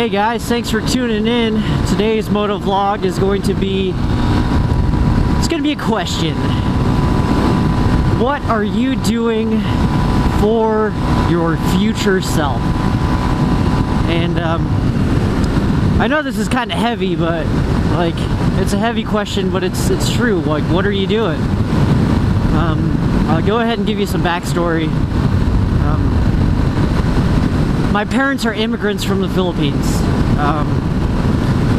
Hey guys, thanks for tuning in. Today's motovlog is going to be, it's going to be a question. What are you doing for your future self? And I know this is kind of heavy, but like, it's a heavy question, but it's true. Like, what are you doing? I'll go ahead and give you some backstory. My parents are immigrants from the Philippines.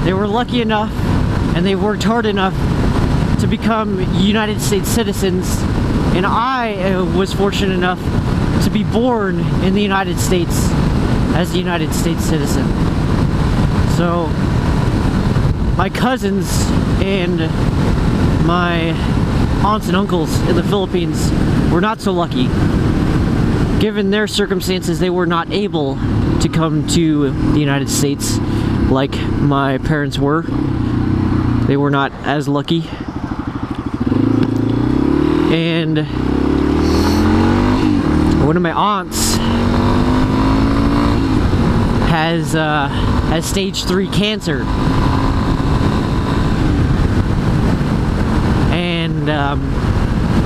They were lucky enough and they worked hard enough to become United States citizens, and I was fortunate enough to be born in the United States as a United States citizen. So my cousins and my aunts and uncles in the Philippines were not so lucky. Given their circumstances, they were not able to come to the United States like my parents were. They were not as lucky. And one of my aunts has stage 3 cancer. And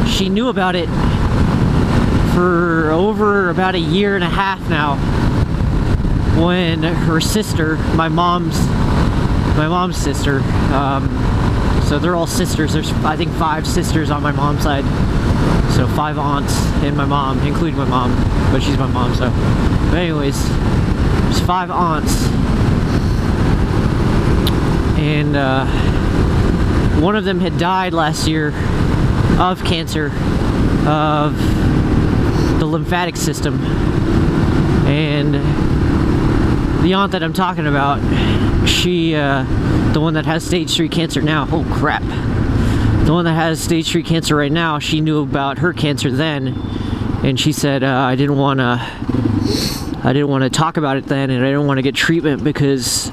she knew about it for over about a year and a half now, when her sister, my mom's sister, so they're all sisters. There's, I think, 5 sisters on my mom's side, so 5 aunts and my mom, including my mom, but she's my mom, so. But anyways, there's 5 aunts, and one of them had died last year of cancer, of the lymphatic system. And the aunt that I'm talking about, she, the one that has stage 3 cancer now, oh crap, the one that has stage 3 cancer right now, she knew about her cancer then, and she said, I didn't want to talk about it then, and I didn't want to get treatment because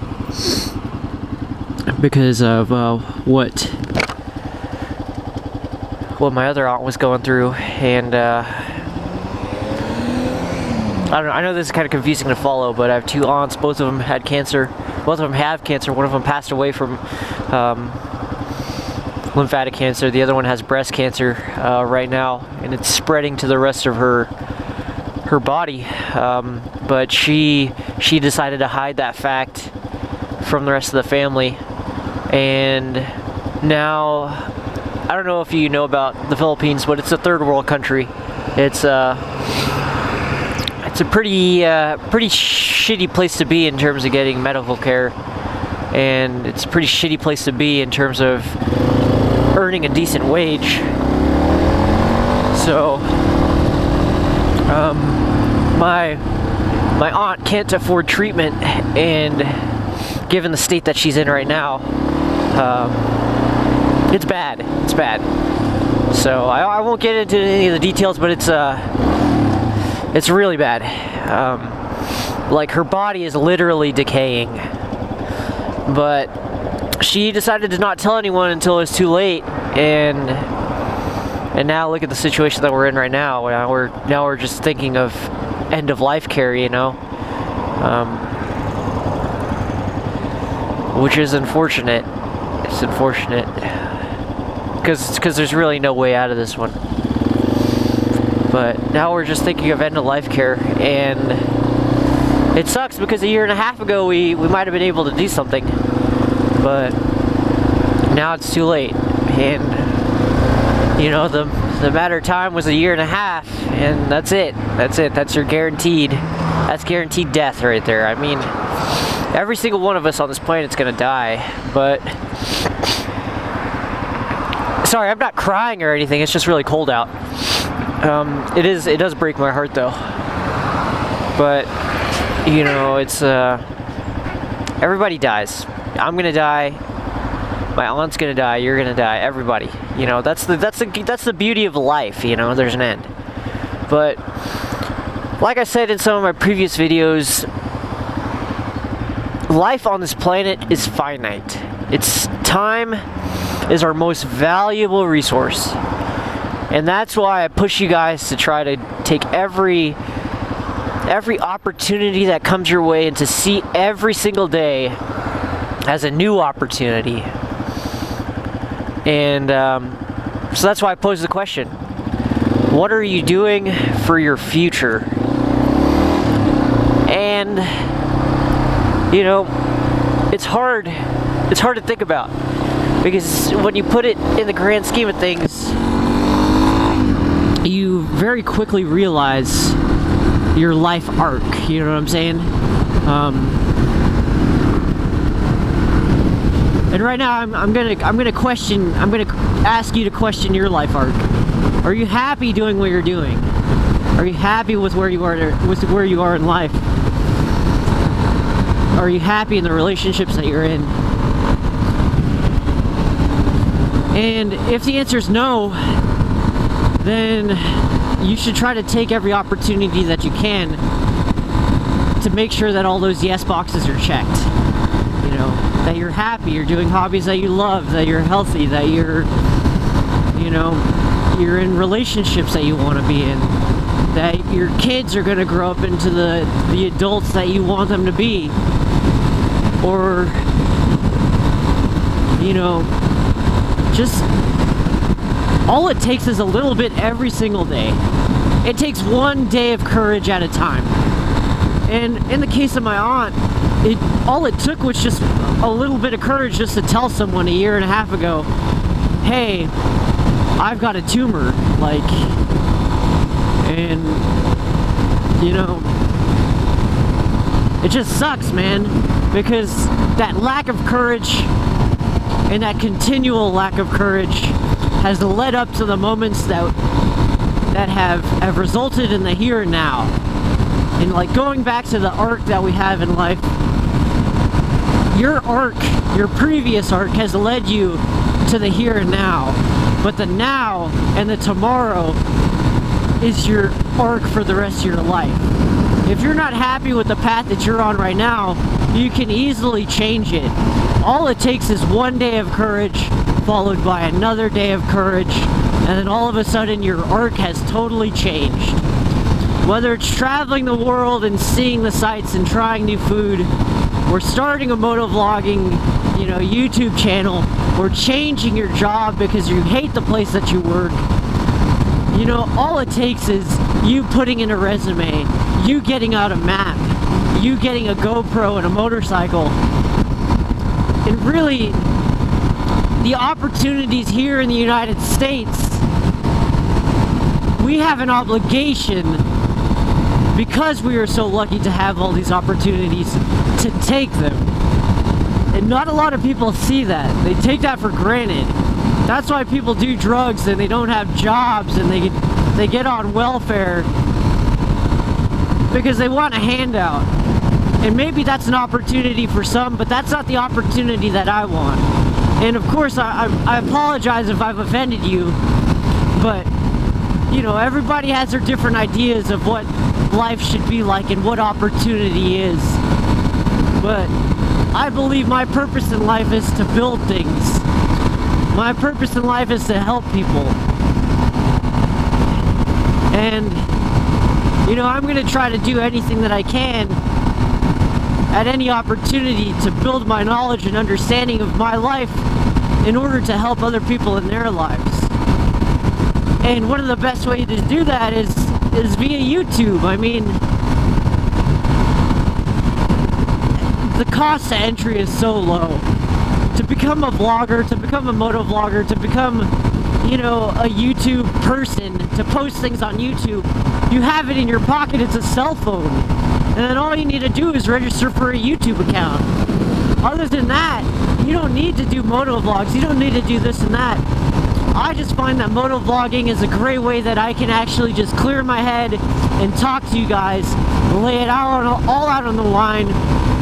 of what my other aunt was going through. And I don't know, I know this is kind of confusing to follow, but I have 2 aunts. Both of them had cancer. Both of them have cancer. One of them passed away from lymphatic cancer. The other one has breast cancer right now, and it's spreading to the rest of her body. But she decided to hide that fact from the rest of the family. And now, I don't know if you know about the Philippines, but it's a third world country. It's a pretty shitty place to be in terms of getting medical care, and it's a pretty shitty place to be in terms of earning a decent wage. So my aunt can't afford treatment, and given the state that she's in right now, it's bad. It's bad. So I won't get into any of the details, but it's really bad. Like, her body is literally decaying. But she decided to not tell anyone until it was too late, and now look at the situation that we're in right now. Now we're just thinking of end of life care, you know, which is unfortunate. It's unfortunate because there's really no way out of this one. But now we're just thinking of end of life care, and it sucks because a year and a half ago we might have been able to do something, but now it's too late. And you know, the matter of time was a year and a half, and that's it. That's your guaranteed death right there. I mean, every single one of us on this planet's gonna die, but sorry, I'm not crying or anything, it's just really cold out. It does break my heart though. But you know, it's everybody dies. I'm gonna die. My aunt's gonna die. You're gonna die. Everybody. You know, that's the beauty of life. You know, there's an end. But like I said in some of my previous videos, life on this planet is finite. Time is our most valuable resource. And that's why I push you guys to try to take every every opportunity that comes your way, and to see every single day as a new opportunity. And so that's why I posed the question. What are you doing for your future? And, you know, it's hard to think about, because when you put it in the grand scheme of things, you very quickly realize your life arc. You know what I'm saying? And right now, I'm gonna ask you to question your life arc. Are you happy doing what you're doing? Are you happy with where you are in life? Are you happy in the relationships that you're in? And if the answer is no, then you should try to take every opportunity that you can to make sure that all those yes boxes are checked. You know, that you're happy, you're doing hobbies that you love, that you're healthy, that you're in relationships that you want to be in, that your kids are going to grow up into the adults that you want them to be. Or, you know, just all it takes is a little bit every single day. It takes one day of courage at a time. And in the case of my aunt, all it took was just a little bit of courage just to tell someone a year and a half ago, hey, I've got a tumor, like, and, you know, it just sucks, man, because that lack of courage and that continual lack of courage has led up to the moments that have resulted in the here and now. And like going back to the arc that we have in life, your previous arc has led you to the here and now, but the now and the tomorrow is your arc for the rest of your life. If you're not happy with the path that you're on right now, you can easily change it. All it takes is one day of courage, followed by another day of courage, and then all of a sudden your arc has totally changed. Whether it's traveling the world and seeing the sights and trying new food, or starting a motovlogging, you know, YouTube channel, or changing your job because you hate the place that you work, you know, all it takes is you putting in a resume, you getting out a map, you getting a GoPro and a motorcycle. And really, the opportunities here in the United States, we have an obligation, because we are so lucky to have all these opportunities, to take them. And not a lot of people see that. They take that for granted. That's why people do drugs and they don't have jobs and they get on welfare, because they want a handout. And maybe that's an opportunity for some, but that's not the opportunity that I want. And of course, I apologize if I've offended you, but, you know, everybody has their different ideas of what life should be like and what opportunity is. But I believe my purpose in life is to build things. My purpose in life is to help people. And, you know, I'm going to try to do anything that I can at any opportunity to build my knowledge and understanding of my life in order to help other people in their lives. And one of the best ways to do that is via YouTube. I mean, the cost to entry is so low. To become a vlogger, to become a motovlogger, to become, you know, a YouTube person, to post things on YouTube, you have it in your pocket. It's a cell phone. And then all you need to do is register for a YouTube account. Other than that, you don't need to do motovlogs. You don't need to do this and that. I just find that motovlogging is a great way that I can actually just clear my head and talk to you guys, lay it all out on the line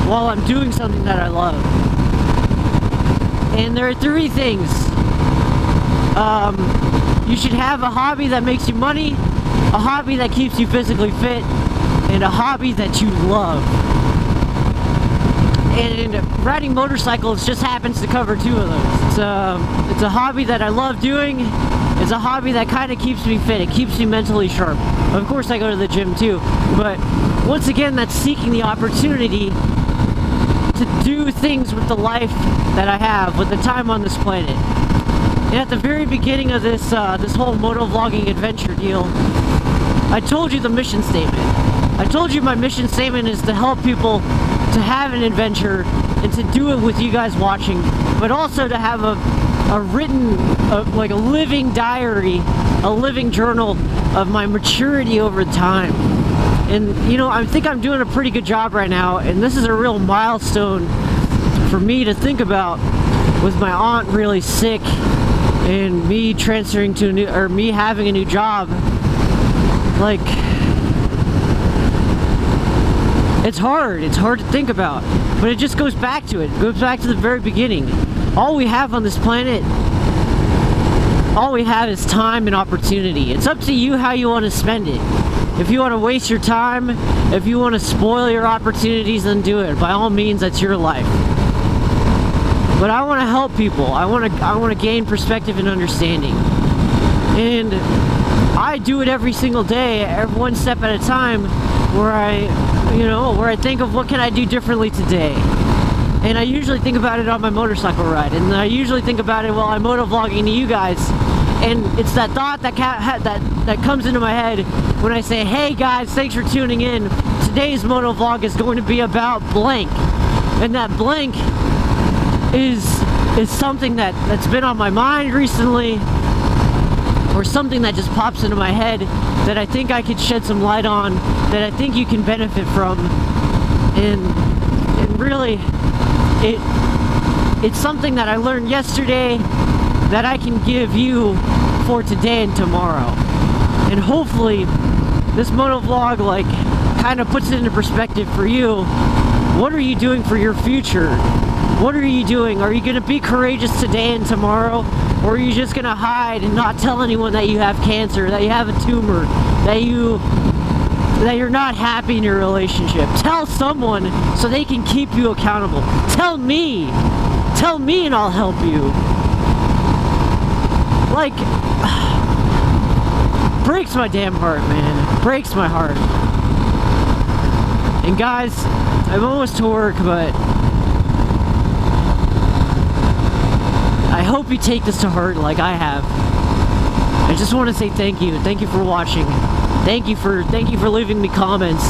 while I'm doing something that I love. And there are three things. You should have a hobby that makes you money, a hobby that keeps you physically fit, and a hobby that you love. And riding motorcycles just happens to cover two of those. It's a hobby that I love doing. It's It's a hobby that kind of keeps me fit. It keeps me mentally sharp. Of course, I go to the gym too, but once again, that's seeking the opportunity to do things with the life that I have, with the time on this planet. And at the very beginning of this this whole motovlogging adventure deal, I told you the mission statement. I told you my mission statement is to help people to have an adventure and to do it with you guys watching, but also to have a written, like a living diary, a living journal of my maturity over time. And you know, I think I'm doing a pretty good job right now, and this is a real milestone for me to think about, with my aunt really sick and me transferring to a new, or me having a new job. Like, it's hard to think about, but it just goes back to it. It goes back to the very beginning. All we have on this planet, all we have is time and opportunity. It's up to you how you want to spend it. If you want to waste your time, if you want to spoil your opportunities, then do it. By all means, that's your life. But I want to help people. I want to gain perspective and understanding. And I do it every single day, one step at a time, where I think of what can I do differently today. And I usually think about it on my motorcycle ride, and I usually think about it while I'm motovlogging to you guys. And it's that thought that comes into my head when I say, hey guys, thanks for tuning in. Today's motovlog is going to be about blank. And that blank is something that's been on my mind recently, or something that just pops into my head that I think I could shed some light on, that I think you can benefit from. And really, it's something that I learned yesterday that I can give you for today and tomorrow. And hopefully this motovlog like kind of puts it into perspective for you. What are you doing for your future? What are you doing? Are you going to be courageous today and tomorrow? Or are you just going to hide and not tell anyone that you have cancer, that you have a tumor, that you're not happy in your relationship? Tell someone so they can keep you accountable. Tell me and I'll help you. Like, breaks my damn heart, man. Breaks my heart. And guys, I'm almost to work, but I hope you take this to heart like I have. I just want to say thank you. Thank you for watching. Thank you for leaving me comments.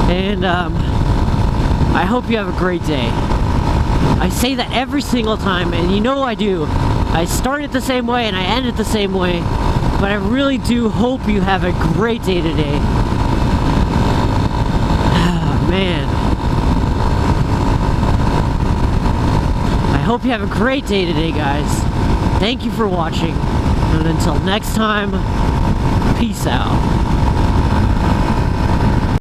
And I hope you have a great day. I say that every single time, and you know I do. I start it the same way and I end it the same way, but I really do hope you have a great day today. Man. I hope you have a great day today, guys. Thank you for watching, and until next time, peace out.